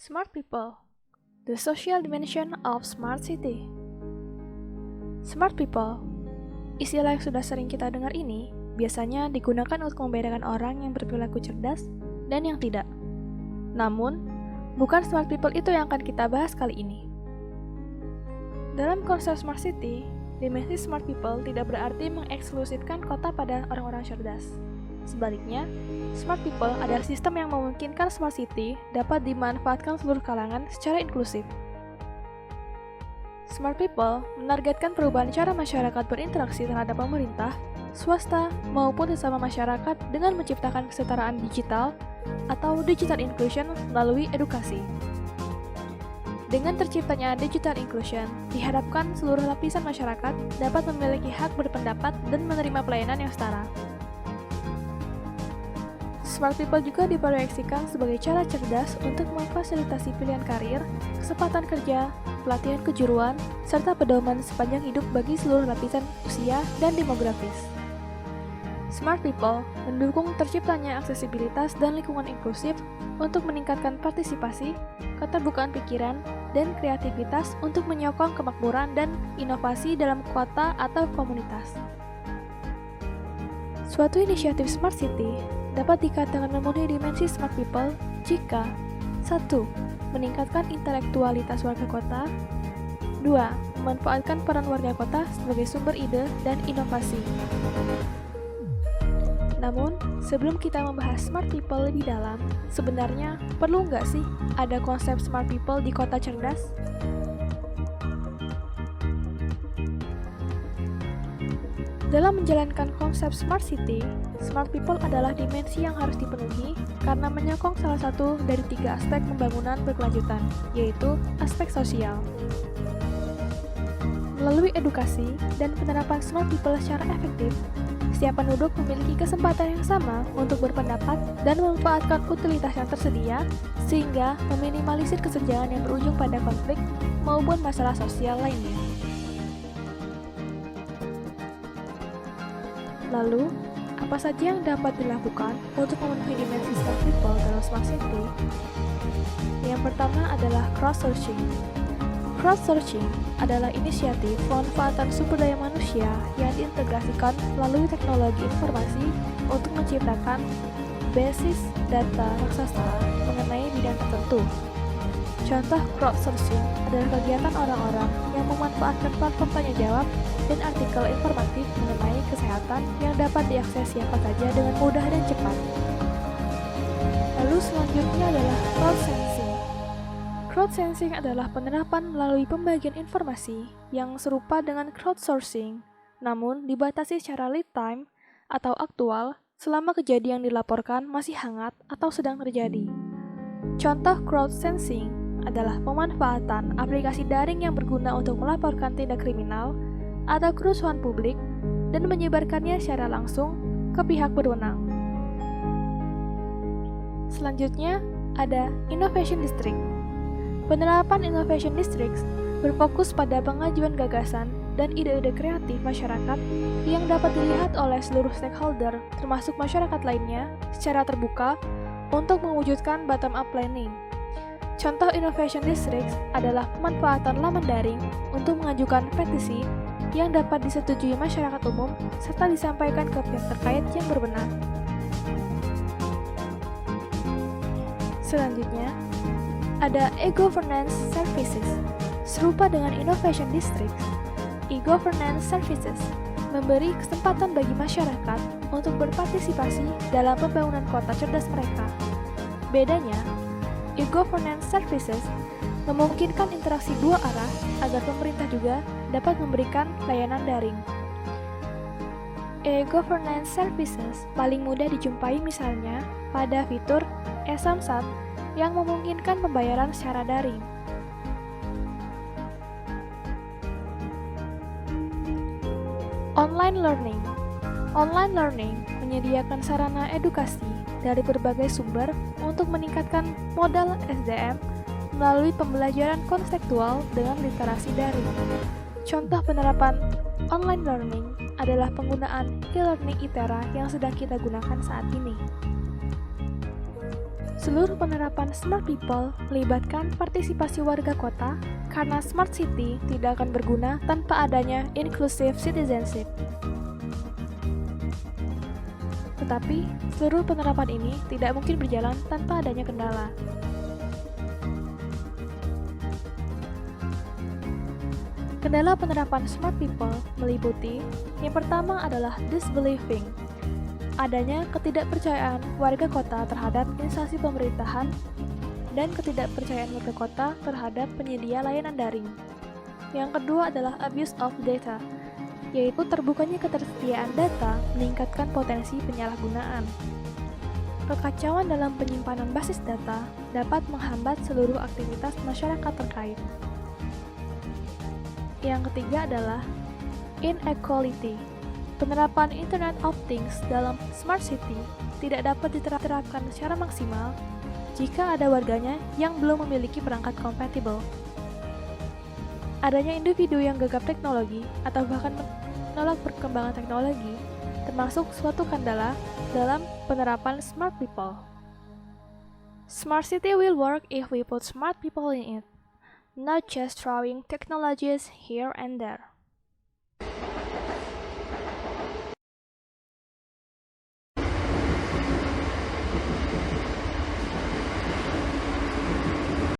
Smart People, the social dimension of smart city. Smart people, istilah yang sudah sering kita dengar ini biasanya digunakan untuk membedakan orang yang berperilaku cerdas dan yang tidak. Namun, bukan smart people itu yang akan kita bahas kali ini. Dalam konsep smart city, dimensi smart people tidak berarti mengeksklusifkan kota pada orang-orang cerdas. Sebaliknya, smart people adalah sistem yang memungkinkan smart city dapat dimanfaatkan seluruh kalangan secara inklusif. Smart people menargetkan perubahan cara masyarakat berinteraksi terhadap pemerintah, swasta, maupun sesama masyarakat dengan menciptakan kesetaraan digital atau digital inclusion melalui edukasi. Dengan terciptanya digital inclusion, diharapkan seluruh lapisan masyarakat dapat memiliki hak berpendapat dan menerima pelayanan yang setara. Smart people juga diproyeksikan sebagai cara cerdas untuk memfasilitasi pilihan karir, kesempatan kerja, pelatihan kejuruan, serta pedoman sepanjang hidup bagi seluruh lapisan usia dan demografis. Smart people mendukung terciptanya aksesibilitas dan lingkungan inklusif untuk meningkatkan partisipasi, keterbukaan pikiran, dan kreativitas untuk menyokong kemakmuran dan inovasi dalam kota atau komunitas. Suatu inisiatif Smart City dapat dikatakan memenuhi dimensi smart people jika 1. Meningkatkan intelektualitas warga kota. 2. Memanfaatkan peran warga kota sebagai sumber ide dan inovasi. Namun, sebelum kita membahas smart people lebih dalam, sebenarnya perlu nggak sih ada konsep smart people di kota cerdas? Dalam menjalankan konsep smart city, smart people adalah dimensi yang harus dipenuhi karena menyokong salah satu dari 3 aspek pembangunan berkelanjutan, yaitu aspek sosial. Melalui edukasi dan penerapan smart people secara efektif, setiap penduduk memiliki kesempatan yang sama untuk berpendapat dan memanfaatkan utilitas yang tersedia, sehingga meminimalisir kesenjangan yang berujung pada konflik maupun masalah sosial lainnya. Lalu, apa saja yang dapat dilakukan untuk memenuhi dimensi smart people dalam smart city? Yang pertama adalah crowdsourcing. Crowdsourcing adalah inisiatif pemanfaatan sumber daya manusia yang diintegrasikan melalui teknologi informasi untuk menciptakan basis data raksasa mengenai bidang tertentu. Contoh crowdsourcing adalah kegiatan orang-orang yang memanfaatkan platform tanya jawab dan artikel informatif mengenai kesehatan yang dapat diakses siapa saja dengan mudah dan cepat. Lalu selanjutnya adalah crowdsensing. Crowdsensing adalah penerapan melalui pembagian informasi yang serupa dengan crowdsourcing, namun dibatasi secara lead time atau aktual selama kejadian yang dilaporkan masih hangat atau sedang terjadi. Contoh crowdsensing adalah pemanfaatan aplikasi daring yang berguna untuk melaporkan tindak kriminal atau kerusuhan publik dan menyebarkannya secara langsung ke pihak berwenang. Selanjutnya ada Innovation District. Penerapan Innovation Districts berfokus pada pengajuan gagasan dan ide-ide kreatif masyarakat yang dapat dilihat oleh seluruh stakeholder termasuk masyarakat lainnya secara terbuka untuk mewujudkan bottom-up planning. Contoh Innovation Districts adalah pemanfaatan laman daring untuk mengajukan petisi yang dapat disetujui masyarakat umum serta disampaikan ke pihak terkait yang berwenang. Selanjutnya, ada e-governance services. Serupa dengan Innovation Districts, e-governance services memberi kesempatan bagi masyarakat untuk berpartisipasi dalam pembangunan kota cerdas mereka. Bedanya, e-governance services memungkinkan interaksi dua arah agar pemerintah juga dapat memberikan layanan daring. E-governance services paling mudah dijumpai misalnya pada fitur e-Samsat yang memungkinkan pembayaran secara daring. Online learning. Online learning menyediakan sarana edukasi dari berbagai sumber untuk meningkatkan modal SDM melalui pembelajaran konseptual dengan literasi daring. Contoh penerapan online learning adalah penggunaan e-learning ITERA yang sedang kita gunakan saat ini. Seluruh penerapan Smart People melibatkan partisipasi warga kota karena Smart City tidak akan berguna tanpa adanya inclusive citizenship. Tetapi, seluruh penerapan ini tidak mungkin berjalan tanpa adanya kendala. Kendala penerapan Smart People meliputi yang pertama adalah disbelieving, adanya ketidakpercayaan warga kota terhadap instansi pemerintahan dan ketidakpercayaan warga kota terhadap penyedia layanan daring. Yang kedua adalah abuse of data, yaitu terbukanya ketersediaan data meningkatkan potensi penyalahgunaan. Kekacauan dalam penyimpanan basis data dapat menghambat seluruh aktivitas masyarakat terkait. Yang ketiga adalah inequality. Penerapan Internet of Things dalam Smart City tidak dapat diterapkan secara maksimal jika ada warganya yang belum memiliki perangkat kompatibel. Adanya individu yang gagap teknologi atau bahkan menolak perkembangan teknologi termasuk suatu kendala dalam penerapan Smart People. Smart City will work if we put smart people in it, not just throwing technologies here and there.